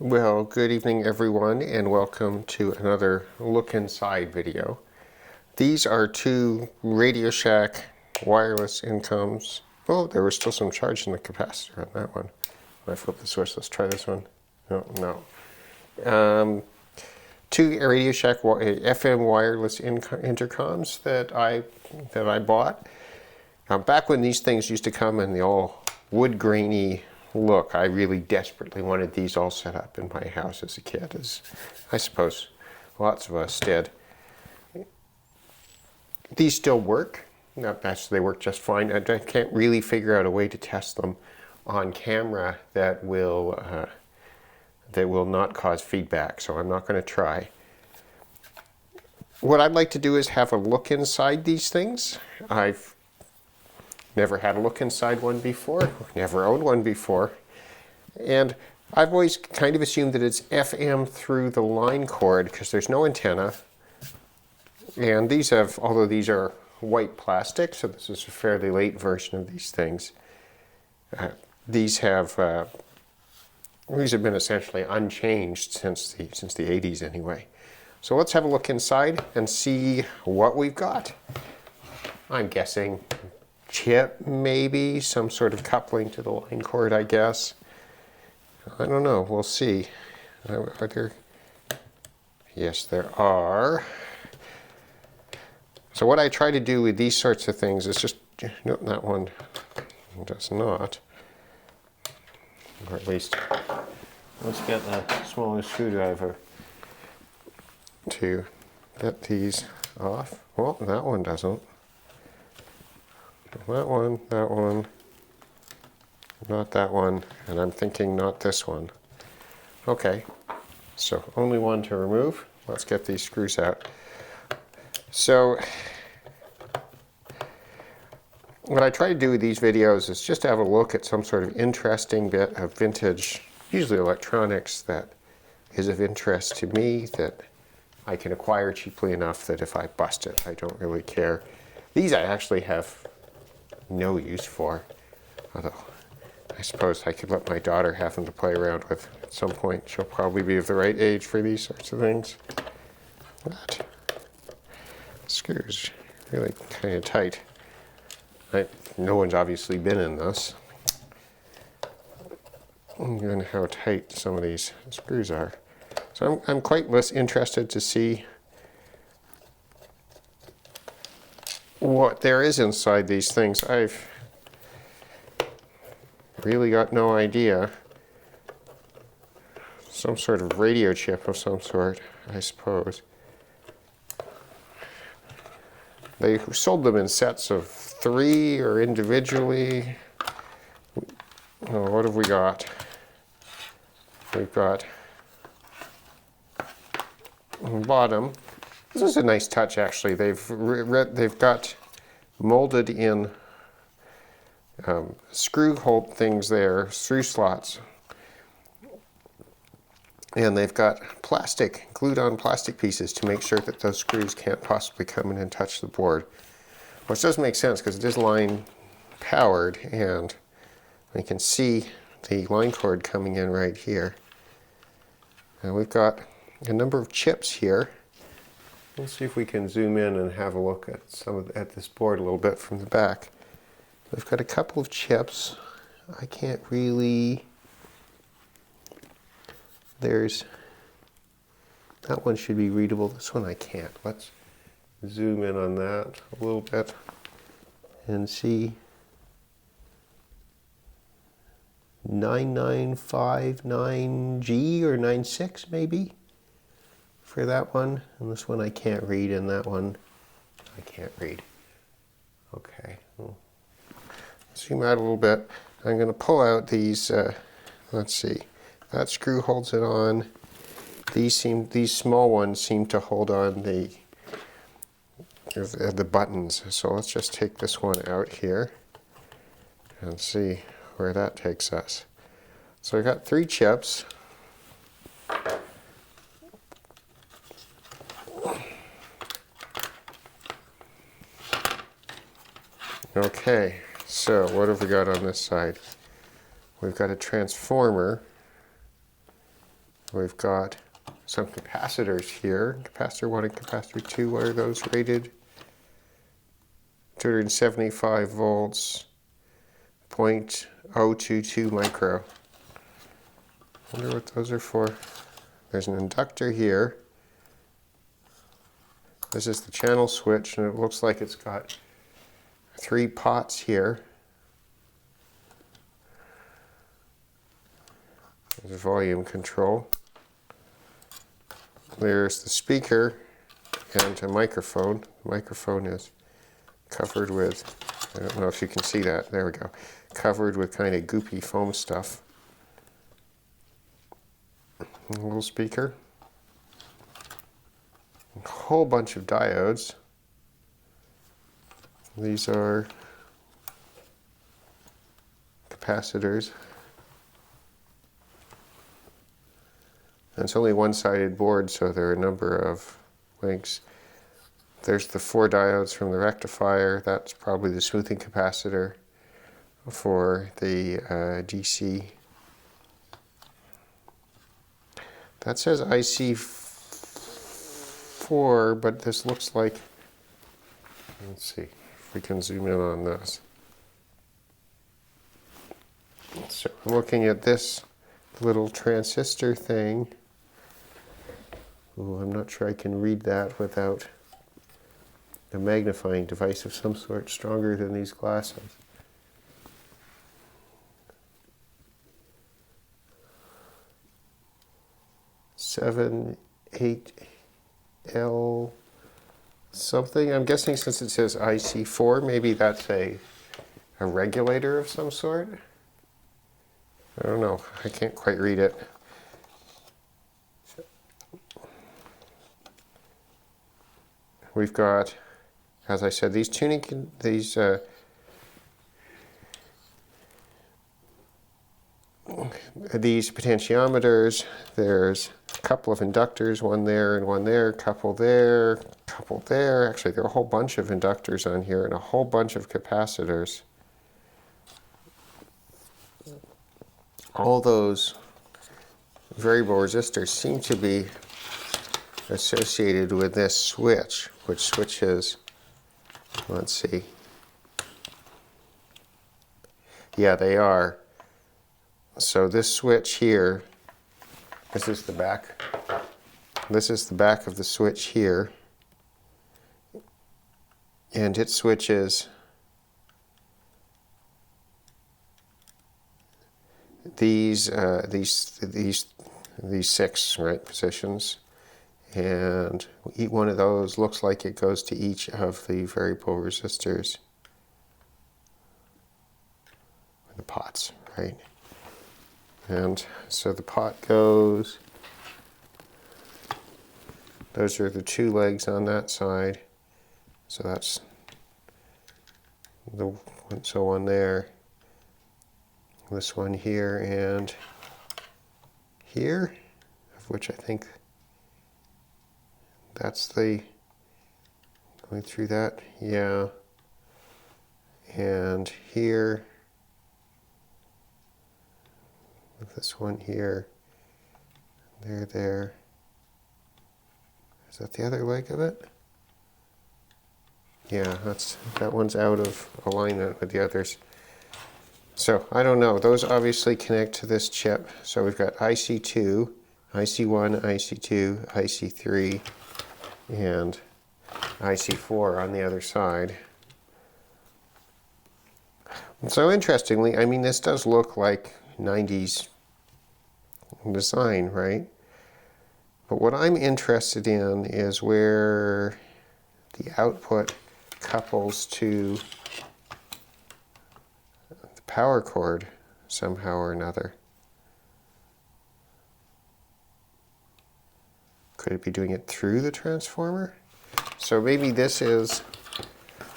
Well, good evening everyone, and welcome to another look inside video. These are two Radio Shack wireless intercoms. Oh, there was still some charge in the capacitor on that one. When I flip the switch, let's try this one. No. Two Radio Shack FM wireless intercoms that I bought. Back when these things used to come in the all wood grainy look, I really desperately wanted these all set up in my house as a kid, as I suppose lots of us did. These still work. They work just fine. I can't really figure out a way to test them on camera that will not cause feedback, so I'm not going to try. What I'd like to do is have a look inside these things. I've never had a look inside one before, never owned one before, and I've always kind of assumed that it's FM through the line cord because there's no antenna. And these have, although these are white plastic, so this is a fairly late version of these things. These have been essentially unchanged since the 80s anyway. So let's have a look inside and see what we've got. I'm guessing chip, maybe some sort of coupling to the line cord, I guess. I don't know, we'll see. Are there? Yes, there are. So what I try to do with these sorts of things is just, no, that one does not. Or at least, let's get a smaller screwdriver to get these off. Well, that one doesn't. That one, not that one, and I'm thinking not this one. Okay, so only one to remove. Let's get these screws out. So, what I try to do with these videos is just to have a look at some sort of interesting bit of vintage, usually electronics, that is of interest to me, that I can acquire cheaply enough that if I bust it, I don't really care. These I actually have no use for, although I suppose I could let my daughter have them to play around with at some point. She'll probably be of the right age for these sorts of things. But screws really kind of tight. No one's obviously been in this. And how tight some of these screws are. So I'm quite less interested to see what there is inside these things. I've really got no idea. Some sort of radio chip of some sort, I suppose. They sold them in sets of 3 or individually. Oh, what have we got? We've got bottom. This is a nice touch, actually. They've got molded in screw hole things there, screw slots, and they've got plastic, glued on plastic pieces to make sure that those screws can't possibly come in and touch the board. Which does make sense because it is line powered, and we can see the line cord coming in right here. And we've got a number of chips here. Let's see if we can zoom in and have a look at this board a little bit from the back. We've got a couple of chips. I can't really. That one should be readable. This one I can't. Let's zoom in on that a little bit and see. 9959G or 96 maybe for that one. And this one I can't read, and that one I can't read. Okay. Zoom out a little bit. I'm going to pull out these, let's see, that screw holds it on. These small ones seem to hold on the buttons. So let's just take this one out here and see where that takes us. So I got 3 chips. Okay, so what have we got on this side? We've got a transformer We've got some capacitors here. Capacitor 1 and capacitor 2, what are those rated? 275 volts, 0.022 micro. I wonder what those are for. There's an inductor here. This is the channel switch, and it looks like it's got 3 pots here. There's volume control. There's the speaker and a microphone. The microphone is covered with, I don't know if you can see that, there we go, covered with kind of goopy foam stuff. A little speaker. A whole bunch of diodes. These are capacitors. And it's only one-sided board, so there are a number of links. There's the 4 diodes from the rectifier. That's probably the smoothing capacitor for the DC. That says IC4, but this looks like, let's see if we can zoom in on this. So I'm looking at this little transistor thing. Oh, I'm not sure I can read that without a magnifying device of some sort stronger than these glasses. Seven, 8L something. I'm guessing since it says IC4, maybe that's a regulator of some sort. I don't know. I can't quite read it. We've got, as I said, these potentiometers. There's a couple of inductors, one there and one there, couple there, couple there. Actually, there are a whole bunch of inductors on here and a whole bunch of capacitors. All those variable resistors seem to be associated with this switch, which switches, let's see. Yeah, they are. So this switch here, this is the back. This is the back of the switch here. And it switches these 6 right positions, and each one of those looks like it goes to each of the variable resistors, the pots, right? And so the pot goes, those are the 2 legs on that side, so that's the one there, this one here and here, of which I think that's the, going through that, yeah, and here, with this one here, there. Is that the other leg of it? Yeah, that one's out of alignment with the others. So I don't know. Those obviously connect to this chip. So we've got IC2, IC1, IC2, IC3, and IC4 on the other side. And so interestingly, I mean, this does look like 90s design, right? But what I'm interested in is where the output couples to the power cord somehow or another. Could it be doing it through the transformer? So maybe this is,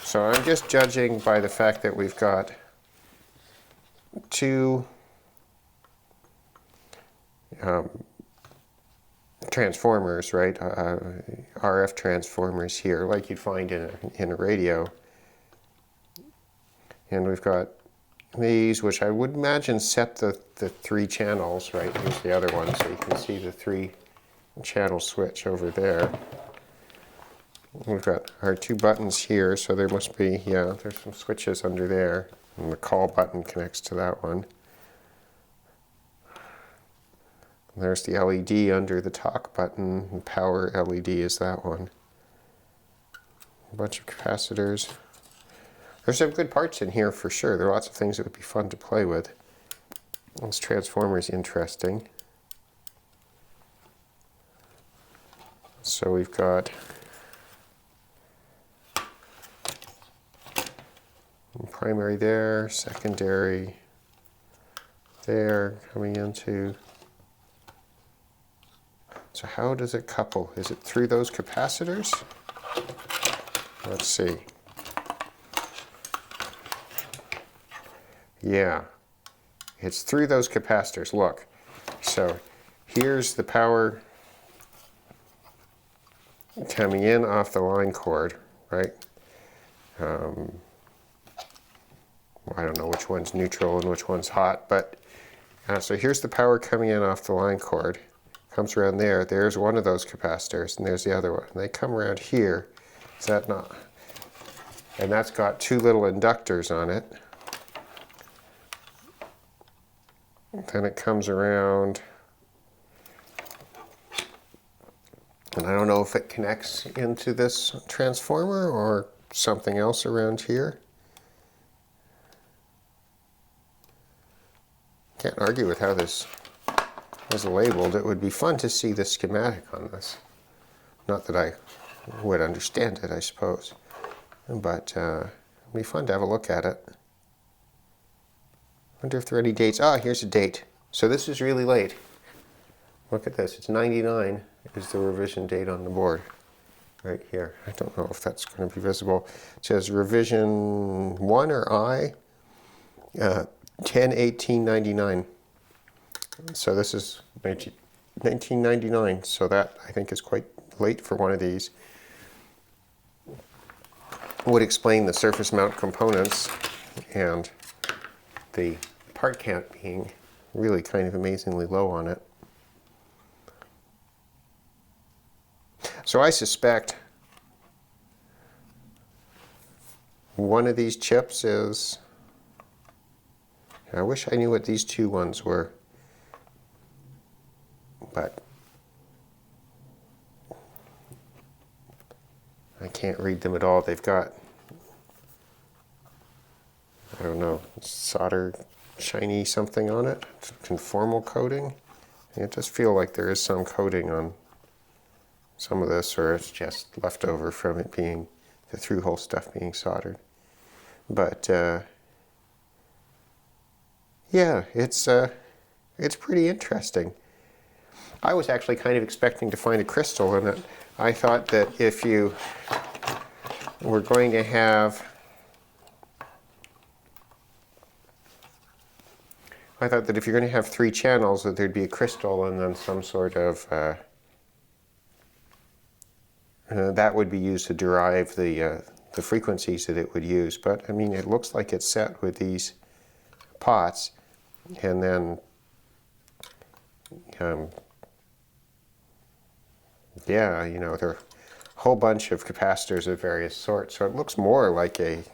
so I'm just judging by the fact that we've got 2 transformers, right? RF transformers here, like you'd find in a radio. And we've got these, which I would imagine set the 3 channels, right? Here's the other one, so you can see the 3 channel switch over there. We've got our 2 buttons here, so there must be, yeah, there's some switches under there. And the call button connects to that one. There's the LED under the talk button, and power LED is that one. A bunch of capacitors. There's some good parts in here for sure. There are lots of things that would be fun to play with. This transformer is interesting. So we've got primary there, secondary there, coming into. So how does it couple? Is it through those capacitors? Let's see. Yeah, it's through those capacitors. Look, so here's the power coming in off the line cord, right? I don't know which one's neutral and which one's hot, but so here's the power coming in off the line cord. Comes around there. There's one of those capacitors, and there's the other one. And they come around here. Is that not? And that's got 2 little inductors on it. Then it comes around, and I don't know if it connects into this transformer or something else around here. Can't argue with how this is labeled. It would be fun to see the schematic on this. Not that I would understand it, I suppose, but it'd be fun to have a look at it. Wonder if there are any dates. Ah, here's a date. So this is really late. Look at this. It's 99 is the revision date on the board. Right here. I don't know if that's going to be visible. It says revision 1 or I, 10/18/99. So this is 1999. So that, I think, is quite late for one of these. Would explain the surface mount components and the part count being really kind of amazingly low on it. So I suspect one of these chips is, I wish I knew what these 2 ones were, but I can't read them at all. They've got, I don't know, solder shiny something on it, conformal coating. It does feel like there is some coating on some of this, or it's just left over from it being, the through-hole stuff being soldered. But yeah, it's pretty interesting. I was actually kind of expecting to find a crystal in it. I thought that if you were going to have, I thought that if you're going to have 3 channels, that there'd be a crystal and then some sort of that would be used to derive the frequencies that it would use. But I mean, it looks like it's set with these pots, and then yeah, you know, there are a whole bunch of capacitors of various sorts. So it looks more like an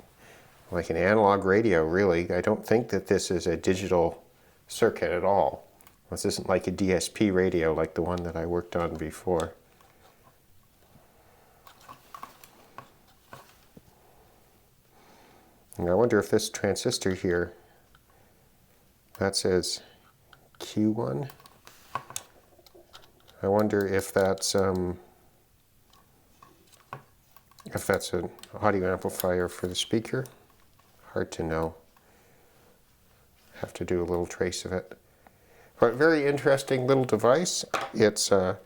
analog radio, really. I don't think that this is a digital circuit at all. This isn't like a DSP radio like the one that I worked on before. And I wonder if this transistor here, that says Q1. I wonder if that's an audio amplifier for the speaker. Hard to know. Have to do a little trace of it. But very interesting little device. It's a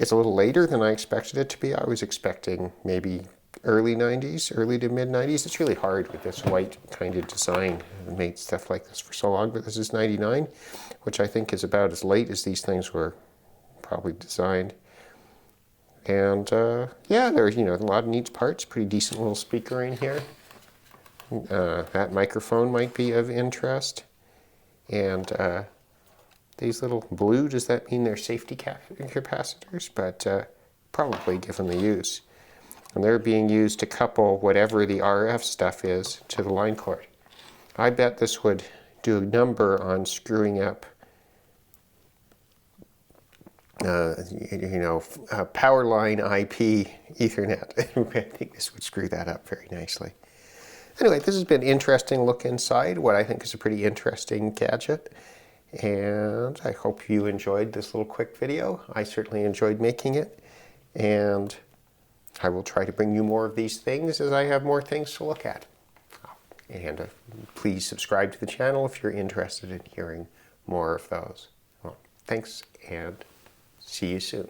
little later than I expected it to be. I was expecting maybe early 90s, early to mid 90s. It's really hard with this white kind of design. I've made stuff like this for so long, but this is 99, which I think is about as late as these things were probably designed. And yeah, there's, you know, a lot of neat parts. Pretty decent little speaker in here. That microphone might be of interest. And these little blue, does that mean they're safety capacitors? But probably given the use. And they're being used to couple whatever the RF stuff is to the line cord. I bet this would do a number on screwing up power line IP Ethernet. I think this would screw that up very nicely. Anyway, this has been an interesting look inside what I think is a pretty interesting gadget. And I hope you enjoyed this little quick video. I certainly enjoyed making it. And I will try to bring you more of these things as I have more things to look at. And please subscribe to the channel if you're interested in hearing more of those. Well, thanks, and see you soon.